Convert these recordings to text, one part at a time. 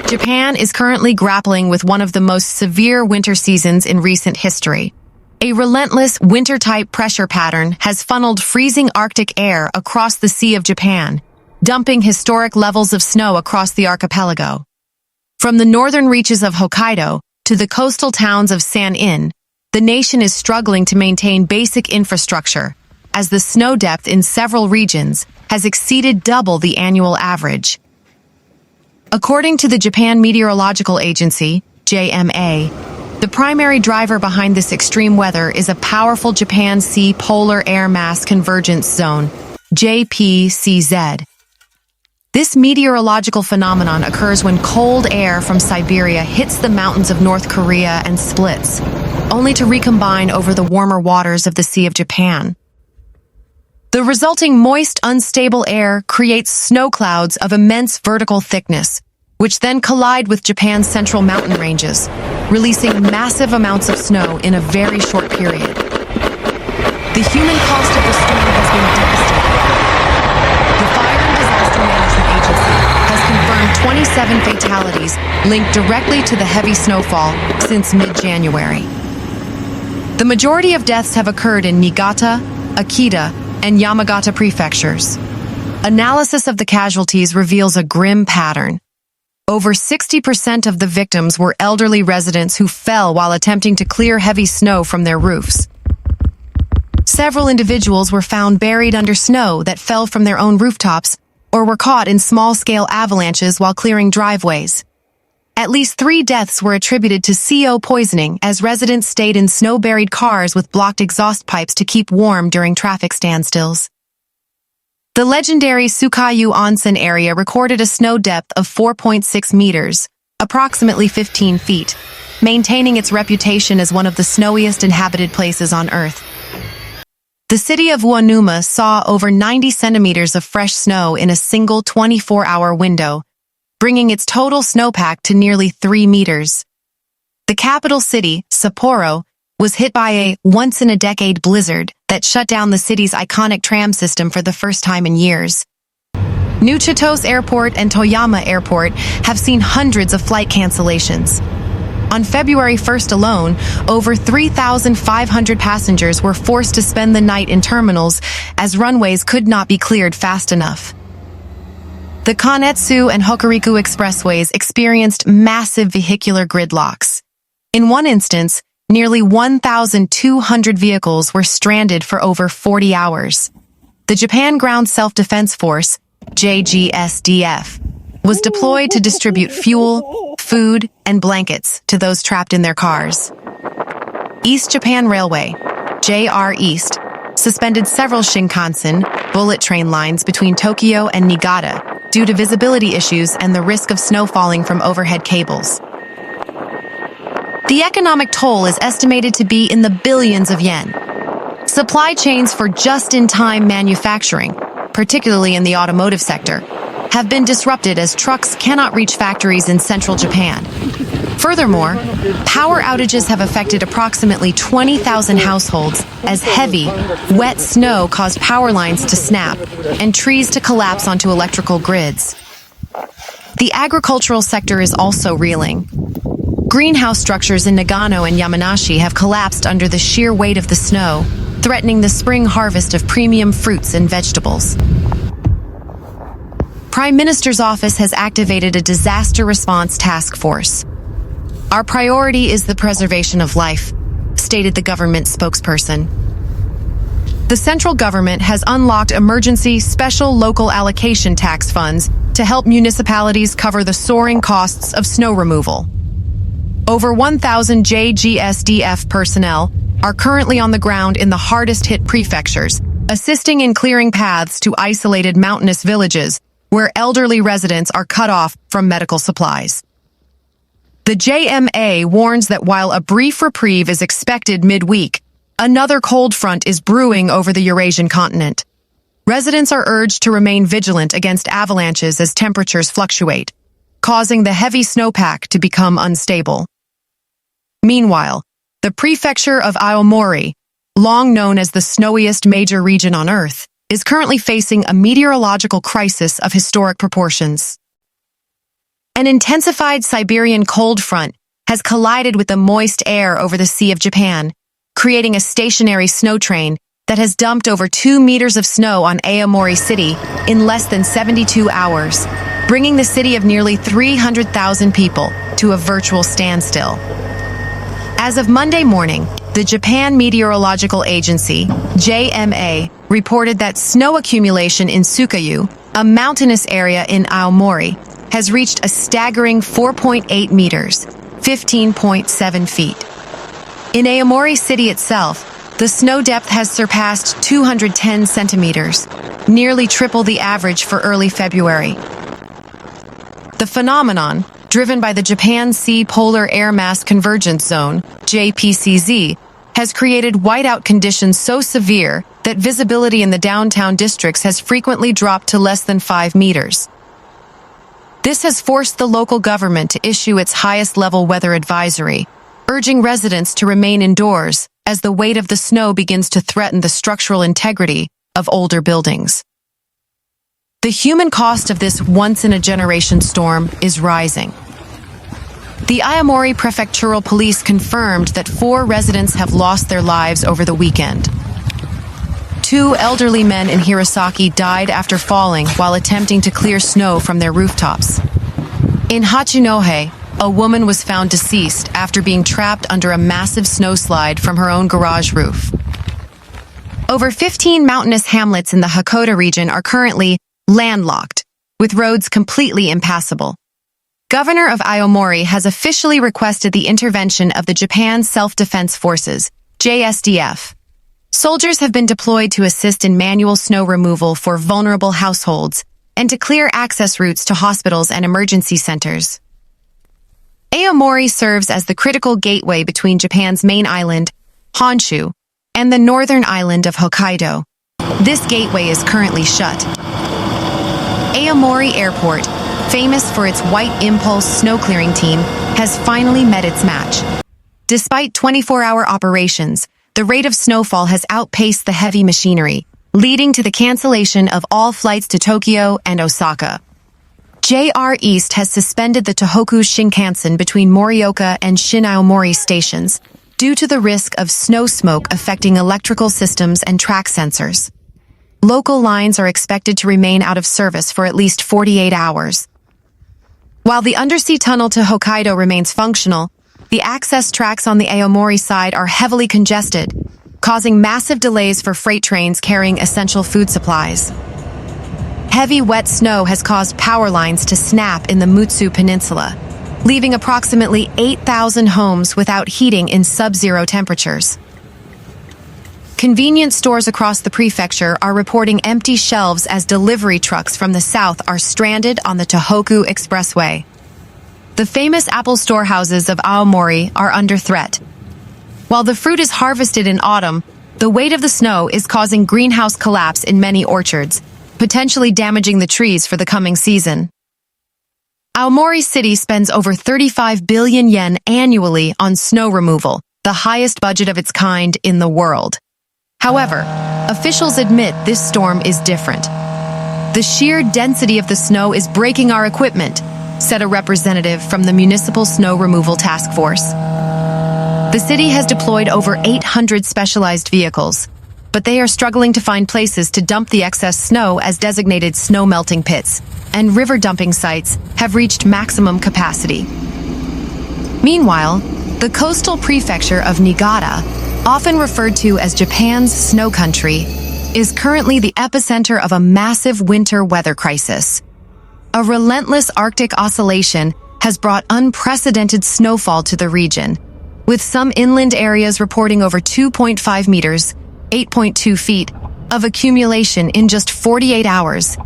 Japan is currently grappling with one of the most severe winter seasons in recent history. A relentless winter-type pressure pattern has funneled freezing Arctic air across the Sea of Japan, dumping historic levels of snow across the archipelago. From the northern reaches of Hokkaido to the coastal towns of San-in, the nation is struggling to maintain basic infrastructure, as the snow depth in several regions has exceeded double the annual average. According to the Japan Meteorological Agency, JMA, the primary driver behind this extreme weather is a powerful Japan Sea Polar Air Mass Convergence Zone, JPCZ. This meteorological phenomenon occurs when cold air from Siberia hits the mountains of North Korea and splits, only to recombine over the warmer waters of the Sea of Japan. The resulting moist, unstable air creates snow clouds of immense vertical thickness, which then collide with Japan's central mountain ranges, releasing massive amounts of snow in a very short period. The human cost of the storm has been devastating. The Fire and Disaster Management Agency has confirmed 27 fatalities linked directly to the heavy snowfall since mid-January. The majority of deaths have occurred in Niigata, Akita, and Yamagata Prefectures. Analysis of the casualties reveals a grim pattern. Over 60% of the victims were elderly residents who fell while attempting to clear heavy snow from their roofs. Several individuals were found buried under snow that fell from their own rooftops or were caught in small-scale avalanches while clearing driveways. At least 3 deaths were attributed to CO poisoning as residents stayed in snow-buried cars with blocked exhaust pipes to keep warm during traffic standstills. The legendary Sukayu onsen area recorded a snow depth of 4.6 meters, approximately 15 feet, maintaining its reputation as one of the snowiest inhabited places on Earth. The city of Uonuma saw over 90 centimeters of fresh snow in a single 24-hour window, bringing its total snowpack to nearly 3 meters. The capital city, Sapporo, was hit by a once-in-a-decade blizzard that shut down the city's iconic tram system for the first time in years. New Chitose Airport and Toyama Airport have seen hundreds of flight cancellations. On February 1st alone, over 3,500 passengers were forced to spend the night in terminals as runways could not be cleared fast enough. The Kanetsu and Hokuriku expressways experienced massive vehicular gridlocks. In one instance, nearly 1,200 vehicles were stranded for over 40 hours. The Japan Ground Self-Defense Force, JGSDF, was deployed to distribute fuel, food, and blankets to those trapped in their cars. East Japan Railway, JR East, suspended several Shinkansen, bullet train lines between Tokyo and Niigata due to visibility issues and the risk of snow falling from overhead cables. The economic toll is estimated to be in the billions of yen. Supply chains for just-in-time manufacturing, particularly in the automotive sector, have been disrupted as trucks cannot reach factories in central Japan. Furthermore, power outages have affected approximately 20,000 households as heavy, wet snow caused power lines to snap and trees to collapse onto electrical grids. The agricultural sector is also reeling. Greenhouse structures in Nagano and Yamanashi have collapsed under the sheer weight of the snow, threatening the spring harvest of premium fruits and vegetables. Prime Minister's office has activated a disaster response task force. Our priority is the preservation of life, stated the government spokesperson. The central government has unlocked emergency special local allocation tax funds to help municipalities cover the soaring costs of snow removal. Over 1,000 JGSDF personnel are currently on the ground in the hardest-hit prefectures, assisting in clearing paths to isolated mountainous villages where elderly residents are cut off from medical supplies. The JMA warns that while a brief reprieve is expected midweek, another cold front is brewing over the Eurasian continent. Residents are urged to remain vigilant against avalanches as temperatures fluctuate, causing the heavy snowpack to become unstable. Meanwhile, the prefecture of Aomori, long known as the snowiest major region on Earth, is currently facing a meteorological crisis of historic proportions. An intensified Siberian cold front has collided with the moist air over the Sea of Japan, creating a stationary snow train that has dumped over 2 meters of snow on Aomori City in less than 72 hours, bringing the city of nearly 300,000 people to a virtual standstill. As of Monday morning, the Japan Meteorological Agency, JMA, reported that snow accumulation in Sukayu, a mountainous area in Aomori, has reached a staggering 4.8 meters, 15.7 feet. In Aomori City itself, the snow depth has surpassed 210 centimeters, nearly triple the average for early February. The phenomenon, driven by the Japan Sea Polar Air Mass Convergence Zone, JPCZ, has created whiteout conditions so severe that visibility in the downtown districts has frequently dropped to less than 5 meters. This has forced the local government to issue its highest-level weather advisory, urging residents to remain indoors as the weight of the snow begins to threaten the structural integrity of older buildings. The human cost of this once-in-a-generation storm is rising. The Aomori Prefectural Police confirmed that 4 residents have lost their lives over the weekend. 2 elderly men in Hirosaki died after falling while attempting to clear snow from their rooftops. In Hachinohe, a woman was found deceased after being trapped under a massive snowslide from her own garage roof. Over 15 mountainous hamlets in the Hokkaido region are currently landlocked, with roads completely impassable. Governor of Aomori has officially requested the intervention of the Japan Self-Defense Forces, JSDF. Soldiers have been deployed to assist in manual snow removal for vulnerable households and to clear access routes to hospitals and emergency centers. Aomori serves as the critical gateway between Japan's main island, Honshu, and the northern island of Hokkaido. This gateway is currently shut. Aomori Airport, famous for its White Impulse snow clearing team, has finally met its match. Despite 24-hour operations, the rate of snowfall has outpaced the heavy machinery, leading to the cancellation of all flights to Tokyo and Osaka. JR East has suspended the Tohoku Shinkansen between Morioka and Shin Aomori stations due to the risk of snow smoke affecting electrical systems and track sensors. Local lines are expected to remain out of service for at least 48 hours. While the undersea tunnel to Hokkaido remains functional, the access tracks on the Aomori side are heavily congested, causing massive delays for freight trains carrying essential food supplies. Heavy wet snow has caused power lines to snap in the Mutsu Peninsula, leaving approximately 8,000 homes without heating in sub-zero temperatures. Convenience stores across the prefecture are reporting empty shelves as delivery trucks from the south are stranded on the Tohoku Expressway. The famous apple storehouses of Aomori are under threat. While the fruit is harvested in autumn, the weight of the snow is causing greenhouse collapse in many orchards, potentially damaging the trees for the coming season. Aomori City spends over 35 billion yen annually on snow removal, the highest budget of its kind in the world. However, officials admit this storm is different. The sheer density of the snow is breaking our equipment, said a representative from the Municipal Snow Removal Task Force. The city has deployed over 800 specialized vehicles, but they are struggling to find places to dump the excess snow as designated snow melting pits, and river dumping sites have reached maximum capacity. Meanwhile, the coastal prefecture of Niigata, often referred to as Japan's snow country, is currently the epicenter of a massive winter weather crisis. A relentless Arctic oscillation has brought unprecedented snowfall to the region, with some inland areas reporting over 2.5 meters, 8.2 feet, of accumulation in just 48 hours,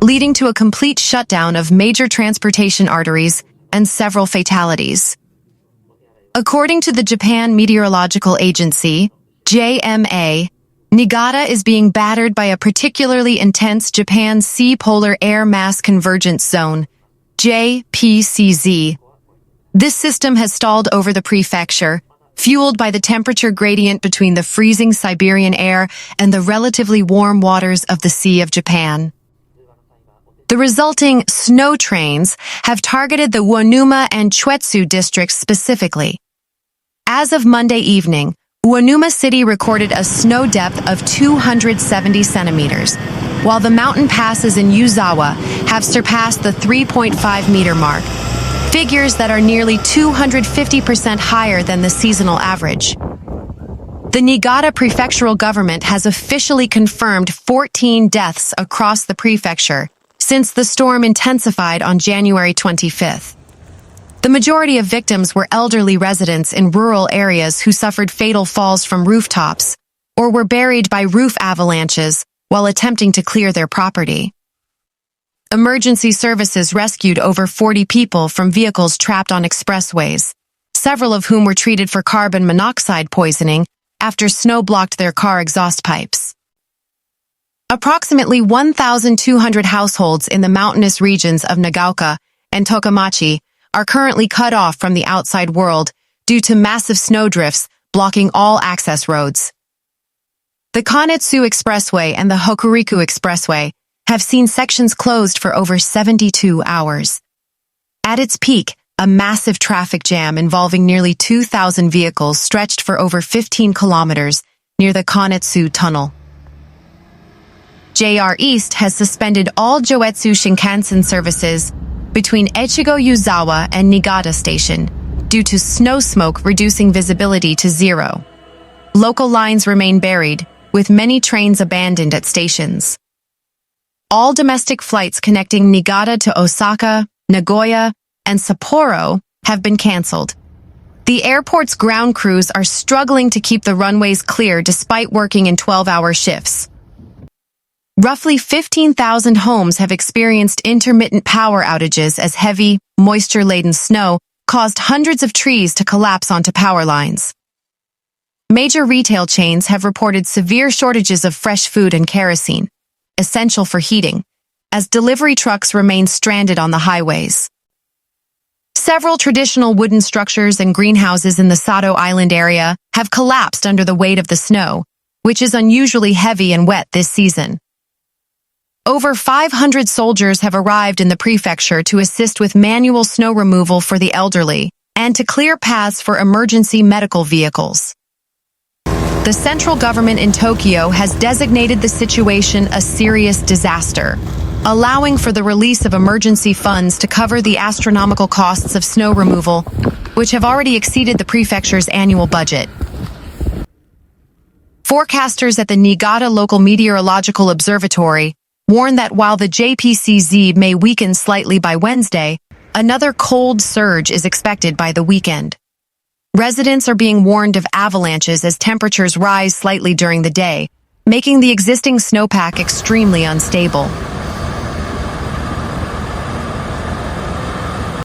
leading to a complete shutdown of major transportation arteries and several fatalities. According to the Japan Meteorological Agency, JMA, Niigata is being battered by a particularly intense Japan Sea Polar Air Mass Convergence Zone, JPCZ. This system has stalled over the prefecture, fueled by the temperature gradient between the freezing Siberian air and the relatively warm waters of the Sea of Japan. The The resulting snow trains have targeted the Uonuma and Chuetsu districts specifically. As of Monday evening, Uonuma City recorded a snow depth of 270 centimeters, while the mountain passes in Yuzawa have surpassed the 3.5-meter mark, figures that are nearly 250% higher than the seasonal average. The Niigata prefectural government has officially confirmed 14 deaths across the prefecture since the storm intensified on January 25th. The majority of victims were elderly residents in rural areas who suffered fatal falls from rooftops or were buried by roof avalanches while attempting to clear their property. Emergency services rescued over 40 people from vehicles trapped on expressways, several of whom were treated for carbon monoxide poisoning after snow blocked their car exhaust pipes. Approximately 1,200 households in the mountainous regions of Nagaoka and Tokamachi are currently cut off from the outside world due to massive snowdrifts blocking all access roads. The Kanetsu Expressway and the Hokuriku Expressway have seen sections closed for over 72 hours. At its peak, a massive traffic jam involving nearly 2,000 vehicles stretched for over 15 kilometers near the Kanetsu Tunnel. JR East has suspended all Joetsu Shinkansen services between Echigo Yuzawa and Niigata Station due to snow smoke reducing visibility to zero. Local lines remain buried, with many trains abandoned at stations. All domestic flights connecting Niigata to Osaka, Nagoya, and Sapporo have been canceled. The airport's ground crews are struggling to keep the runways clear despite working in 12-hour shifts. Roughly 15,000 homes have experienced intermittent power outages as heavy, moisture-laden snow caused hundreds of trees to collapse onto power lines. Major retail chains have reported severe shortages of fresh food and kerosene, essential for heating, as delivery trucks remain stranded on the highways. Several traditional wooden structures and greenhouses in the Sato Island area have collapsed under the weight of the snow, which is unusually heavy and wet this season. Over 500 soldiers have arrived in the prefecture to assist with manual snow removal for the elderly and to clear paths for emergency medical vehicles. The central government in Tokyo has designated the situation a serious disaster, allowing for the release of emergency funds to cover the astronomical costs of snow removal, which have already exceeded the prefecture's annual budget. Forecasters at the Niigata Local Meteorological Observatory warn that while the JPCZ may weaken slightly by Wednesday, another cold surge is expected by the weekend. Residents are being warned of avalanches as temperatures rise slightly during the day, making the existing snowpack extremely unstable.